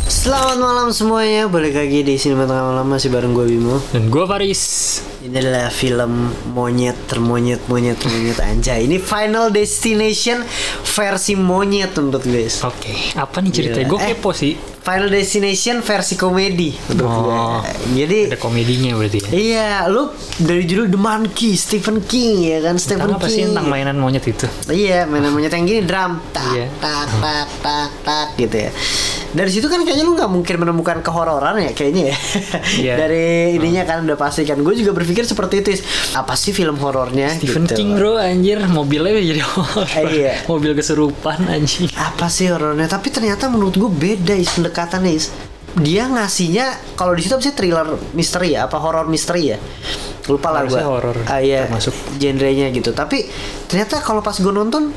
Selamat malam semuanya, balik lagi di Sinema Tengah Malam, masih bareng gue Bimo. Dan gue Faris. Ini adalah film monyet anjay. Ini Final Destination versi monyet menurut guys. Oke, apa nih ceritanya? Gue kepo sih. Final Destination versi komedi menurut gue. Jadi ada komedinya berarti ya? Iya, lu dari judul The Monkey, Stephen King ya kan, Stephen Tentang apa sih tentang mainan monyet itu? Iya, mainan monyet yang gini, drum tak Iya. tak gitu ya. Dari situ kan kayaknya lu nggak mungkin menemukan kehororan ya kayaknya ya. Iya. Dari ininya kan udah pasti kan. Gue juga berpikir seperti itu. Apa sih film horornya? Stephen gitu. King bro, anjir, mobilnya jadi horor. Iya. Mobil kesurupan anjing. Apa sih horornya? Tapi ternyata menurut gue beda pendekatannya is. Dia ngasihnya kalau di situ apa sih, thriller misteri ya, apa horor misteri ya? Lupa lah gue. Horor. Iya. Termasuk Genrenya gitu. Tapi ternyata kalau pas gue nonton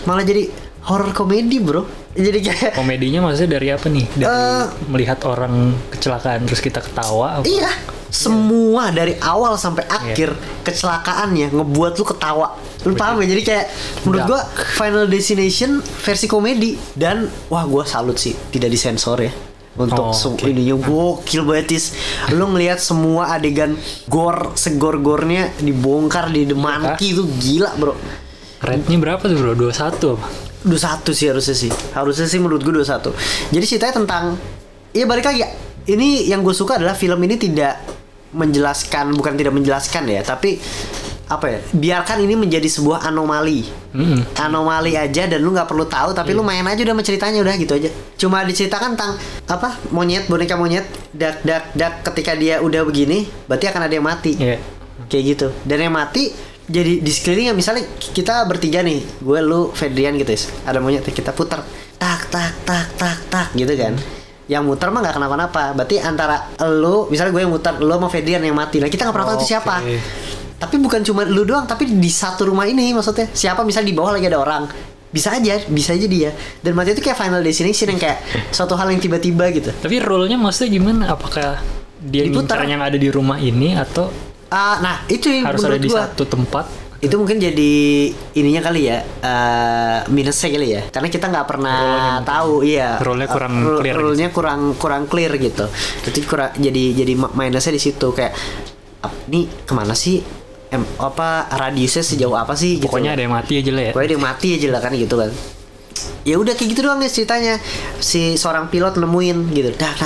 malah jadi horor komedi bro. Jadi kayak komedinya maksudnya dari apa nih? Dari melihat orang kecelakaan terus kita ketawa apa? iya, semua dari awal sampai akhir kecelakaannya ngebuat lu ketawa. Lu paham ya? Jadi kayak menurut gua Final Destination versi komedi. Dan wah, gua salut sih tidak disensor ya. Untuk ininya gokil banget is. Lu ngelihat semua adegan segor-gornya dibongkar di The Monkey itu gila bro. Rate-nya berapa tuh bro? 21 apa? 21 sih harusnya sih menurut gue 21. Jadi ceritanya tentang, ya balik lagi, ini yang gue suka adalah film ini tidak menjelaskan, bukan tidak menjelaskan ya, tapi apa ya, biarkan ini menjadi sebuah anomali. Anomali aja, dan lu nggak perlu tahu, tapi lu main aja udah sama ceritanya, udah gitu aja. Cuma diceritakan tentang apa, boneka monyet dak ketika dia udah begini berarti akan ada yang mati. Kayak gitu. Dan yang mati jadi di sekelilingnya, misalnya kita bertiga nih, gue, lu, Fedrian gitu ya, ada monyet, kita putar tak gitu kan. Yang muter mah nggak kenapa-napa, berarti antara lu, misalnya gue yang muter, lu sama Fedrian yang mati, nah kita nggak pernah tahu itu siapa. Tapi bukan cuma lu doang, tapi di satu rumah ini maksudnya siapa, misalnya di bawah lagi ada orang, bisa aja dia. Dan mati itu kayak Final Destination yang kayak suatu hal yang tiba-tiba gitu. Tapi role-nya maksudnya gimana? Apakah dia ngincar yang ada di rumah ini atau nah itu yang harus ada di satu tempat? Itu mungkin jadi ininya kali ya, minusnya kali ya, karena kita nggak pernah tahu. Iya, role-nya kurang clear. Role-nya kurang clear gitu. Itu jadi minusnya di situ, kayak nih kemana sih, radiusnya sejauh apa sih gitu. Pokoknya ada yang mati aja lah ya. Pokoknya ada yang mati aja lah kan gitu kan. Ya udah kayak gitu doang nih ceritanya. Si seorang pilot nemuin gitu, tak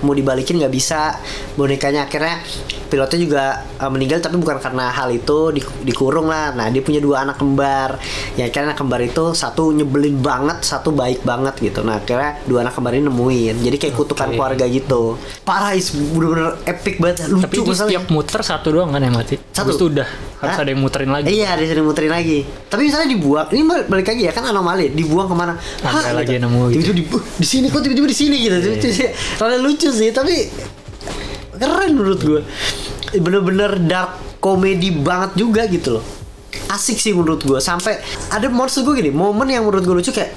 mau dibalikin nggak bisa bonekanya. Akhirnya pilotnya juga meninggal, tapi bukan karena hal itu, dikurung lah. Nah, dia punya 2 anak kembar. Ya akhirnya anak kembar itu satu nyebelin banget, satu baik banget gitu. Nah akhirnya 2 anak kembar ini nemuin. Jadi kayak kutukan keluarga gitu. Parah, bener-bener epic banget, lucu. Tapi itu setiap muter satu doang kan yang mati? Satu. Itu udah harus ada yang muterin lagi. Iya, ada yang muterin lagi. Tapi misalnya dibuang, ini balik lagi ya kan, anomali, dibuang kemana? Ada lagi yang nemu gitu. Di sini kok tiba-tiba di sini gitu. Soalnya lucu sih, tapi keren menurut gue. Bener-bener dark komedi banget juga gitu loh. Asik sih menurut gue. Sampai ada maksud gue gini, momen yang menurut gue lucu kayak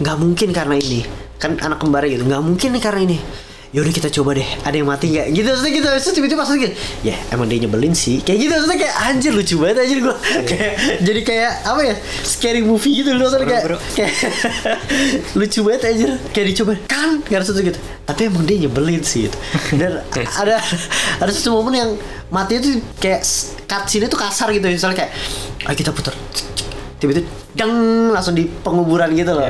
nggak mungkin karena ini kan anak kembar gitu, nggak mungkin nih karena ini. Ya udah kita coba deh, ada yang mati nggak gitu, maksudnya gitu. Terus tiba-tiba pas lagi, ya emang dia nyebelin sih kayak gitu, maksudnya kayak anjir lucu banget anjir gue. Kayak jadi kayak apa ya, scary movie gitu loh, kayak lucu banget anjir, kayak dicoba kan nggak ada sesuatu gitu, tapi emang dia nyebelin sih gitu. Dan ada satu momen yang mati itu kayak cutscene itu kasar gitu, misalnya kayak ayo kita putar, tiba-tiba dang langsung di penguburan gitu loh,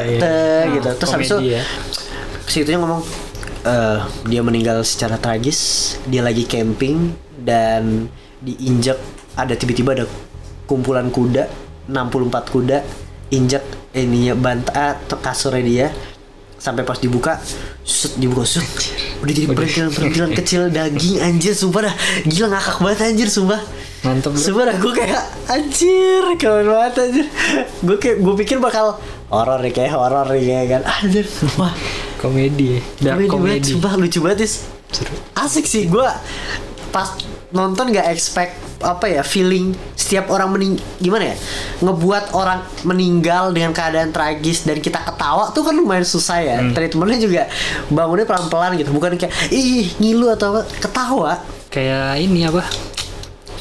gitu. Terus habis itu situnya ngomong, dia meninggal secara tragis. Dia lagi camping dan diinjak, tiba-tiba ada kumpulan kuda, 64 kuda, injak ininya kasurnya dia, sampai pas dibuka udah jadi perintilan kecil daging anjir, sumpah dah gila, ngakak banget anjir, sumpah. Mantep bro. Sumpah dah, gue kayak anjir keren banget anjir. Gue pikir bakal horor nih, kayak kan anjir. Wah, komedi banget, sumpah lucu banget. Asik sih. Gue pas nonton gak expect apa ya, feeling setiap orang gimana ya, ngebuat orang meninggal dengan keadaan tragis dan kita ketawa tuh kan lumayan susah ya. Treatmentnya juga bangunnya pelan-pelan gitu, bukan kayak ih ngilu atau apa, ketawa. Kayak ini apa,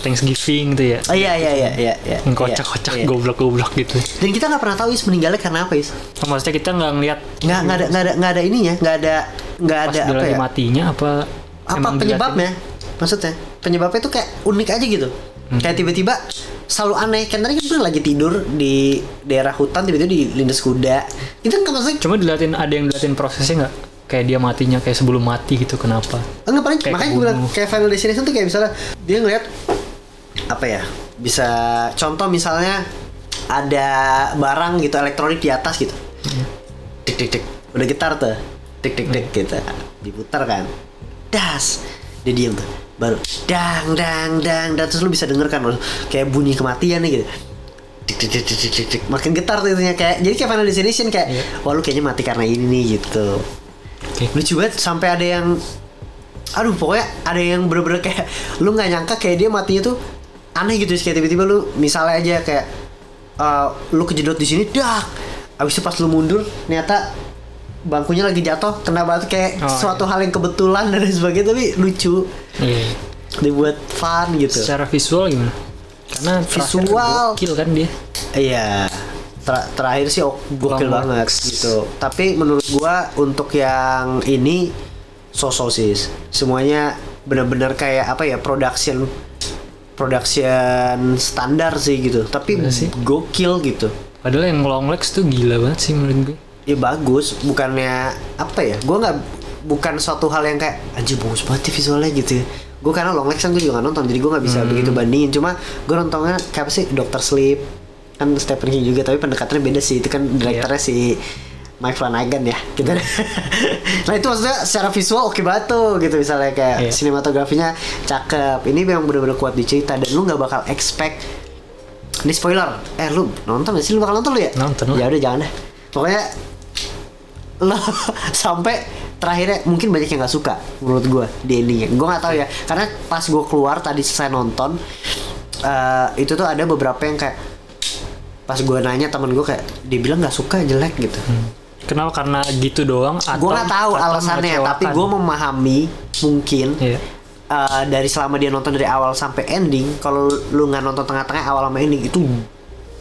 Thanksgiving gitu ya. Oh iya. Yang kocak-kocak goblok-goblok gitu. Dan kita nggak pernah tahu Is meninggalnya karena apa Is. Maksudnya kita nggak ngeliat Nggak ada ininya, nggak ada pas apa lagi ya? matinya apa emang Penyebabnya? Maksudnya penyebabnya tuh kayak unik aja gitu. Kayak tiba-tiba selalu aneh. Kan tadi kita lagi tidur di daerah hutan, tiba-tiba dilindas kuda. Itu kan maksudnya Cuma ada yang diliatin prosesnya nggak? Kayak dia matinya kayak sebelum mati gitu, kenapa? enggak paling Kayak makanya gue bilang kayak Final Destination tuh kayak misalnya dia ngeliat apa ya, bisa contoh misalnya ada barang gitu elektronik di atas gitu, tik udah getar tuh, tik gitu diputar kan, das dia diem tuh, baru dang terus lu bisa denger kan kayak bunyi kematian nih gitu, tik makin getar tuh itunya, kayak jadi kayak Final Destination kayak wah lu kayaknya mati karena ini nih gitu. Lucu banget sampai ada yang pokoknya ada yang bener-bener kayak lu nggak nyangka kayak dia matinya tuh aneh gitu, kayak tiba-tiba lu misalnya aja kayak lu kejedot di sini abis itu pas lu mundur ternyata bangkunya lagi jatuh kena batu kayak suatu hal yang kebetulan dan sebagainya, tapi lucu. Dibuat fun gitu. Secara visual gimana? Karena visual gokil kan dia. Iya. Terakhir sih gokil banget gitu. Tapi menurut gua untuk yang ini so-so sih. Semuanya benar-benar kayak apa ya, production standar sih gitu. Tapi gokil gitu. Padahal yang Long Legs tuh gila banget sih menurut gue. Ya bagus, bukannya apa ya? Bukan suatu hal yang kayak anjir bagus banget visualnya gitu. Gue karena Long Legs kan gue juga gak nonton, jadi gue gak bisa begitu bandingin. Cuma gue nontonnya kayak apa sih, Dr. Sleep kan Stephen King juga, tapi pendekatannya beda sih. Itu kan direkturnya si Mike Flanagan ya gitu. Nah itu maksudnya secara visual oke banget tuh gitu, misalnya kayak sinematografinya cakep. Ini memang benar-benar kuat di cerita dan lu nggak bakal expect. Ini spoiler. Lu nonton gak sih? Lu bakal nonton lu ya? Nonton lah. Ya udah jangan deh. Pokoknya lo sampai terakhirnya mungkin banyak yang nggak suka menurut gue di endingnya. Gue nggak tahu ya, karena pas gue keluar tadi selesai nonton itu tuh ada beberapa yang kayak pas gue nanya temen gue kayak dia bilang nggak suka, jelek gitu. Kenapa? Karena gitu doang? Gue nggak tahu alasannya, tapi gue memahami mungkin dari selama dia nonton dari awal sampai ending. Kalau lu nggak nonton tengah-tengah, awal sama ending itu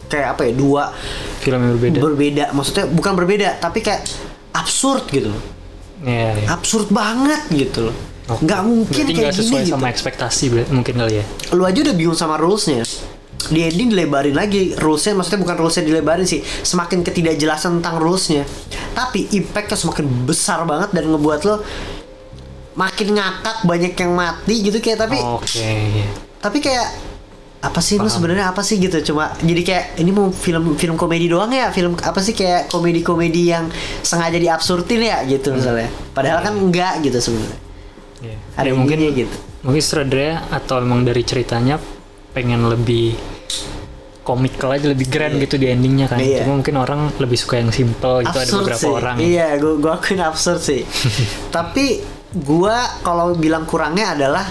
kayak apa ya, dua film yang berbeda. Maksudnya bukan berbeda, tapi kayak absurd gitu. Absurd banget gitu loh. Nggak mungkin berarti kayak gak sesuai gini sama gitu. ekspektasi mungkin kali ya. Lu aja udah bingung sama rulesnya, di ending dilebarin lagi rulesnya. Maksudnya bukan rulesnya dilebarin sih, semakin ketidakjelasan tentang rulesnya, tapi impactnya semakin besar banget dan ngebuat lo makin ngakak, banyak yang mati gitu kayak. Tapi kayak apa sih lu sebenarnya apa sih gitu. Cuma jadi kayak ini mau film komedi doang ya, film apa sih, kayak komedi yang sengaja diabsurdin ya gitu misalnya, padahal kan enggak gitu sebenarnya. Ada mungkin gitu. Mungkin sutradara atau emang dari ceritanya pengen lebih komikal aja, lebih grand gitu di endingnya kan. Cuma mungkin orang lebih suka yang simple gitu. Absurd ada beberapa sih. orang. Iya, gue akuin absurd sih. Tapi gue kalau bilang kurangnya adalah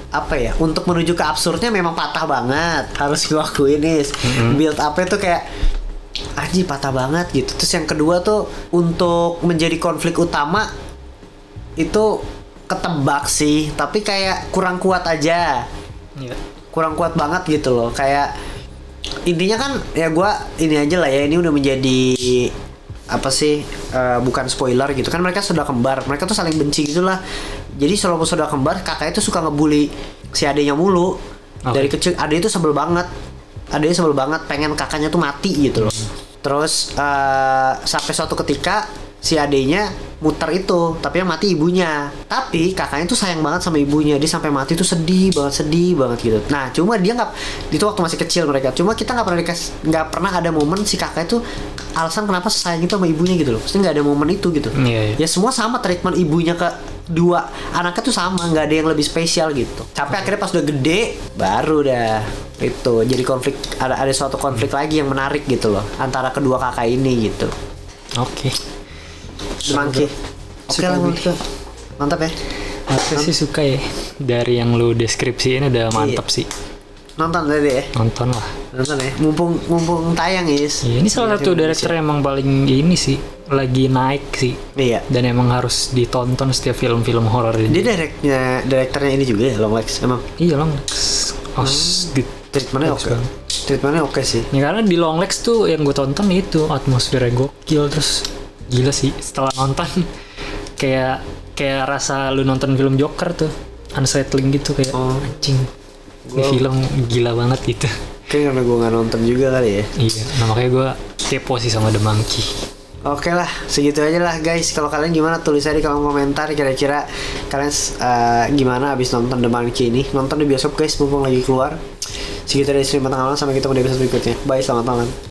apa ya, untuk menuju ke absurdnya memang patah banget, harus gue akuin nih. Build up-nya tuh kayak anjir patah banget gitu. Terus yang kedua tuh untuk menjadi konflik utama itu ketebak sih, tapi kayak kurang kuat aja. Kurang kuat banget gitu loh. Kayak intinya kan ya gue ini aja lah ya, ini udah menjadi apa sih, bukan spoiler gitu kan, mereka saudara kembar, mereka tuh saling benci gitulah. Jadi selalu saudara kembar, kakaknya tuh suka ngebully si adenya mulu. Dari kecil adenya tuh sebel banget, pengen kakaknya tuh mati gitu loh. Terus sampai suatu ketika si adenya muter itu, tapi yang mati ibunya. Tapi kakaknya tuh sayang banget sama ibunya, dia sampai mati tuh sedih banget gitu. Nah cuma dia nggak, itu waktu masih kecil mereka, cuma kita nggak pernah ada momen si kakaknya tuh alasan kenapa sayang itu sama ibunya gitu loh. Pasti nggak ada momen itu gitu. Ya semua sama, treatment ibunya ke dua anaknya tuh sama, nggak ada yang lebih spesial gitu. Sampai akhirnya pas udah gede baru dah itu jadi konflik, ada suatu konflik lagi yang menarik gitu loh antara kedua kakak ini gitu. Semangki. Oke lah, mantap ya. Aku sih suka ya, dari yang lu deskripsiin udah mantap sih. Nonton tadi ya? Nonton lah. Nonton ya. Mumpung tayang Is. Ini salah satu director emang paling ini sih, lagi naik sih. Iya. Dan emang harus ditonton setiap film-film horor ini. Dia direkturnya ini juga ya, Longlegs emang. Iya Longlegs. Gitu. Treatmentnya oke. Treatmentnya oke sih. Ya karena di Longlegs tuh yang gue tonton itu atmosfernya gokil, terus gila sih setelah nonton kayak rasa lu nonton film Joker tuh, unsettling gitu kayak anjing. Ini film gila banget gitu. Kayak karena gue nggak nonton juga kali ya. Iya, nah makanya gue kepo sih sama The Monkey. Oke lah, segitu aja lah guys. Kalau kalian gimana, tulis aja di kolom komentar kira-kira kalian gimana abis nonton The Monkey ini. Nonton di bioskop guys, mumpung lagi keluar. Segitu dari stream Tengah Malam, sampai ketemu di episode berikutnya. Bye, selamat malam.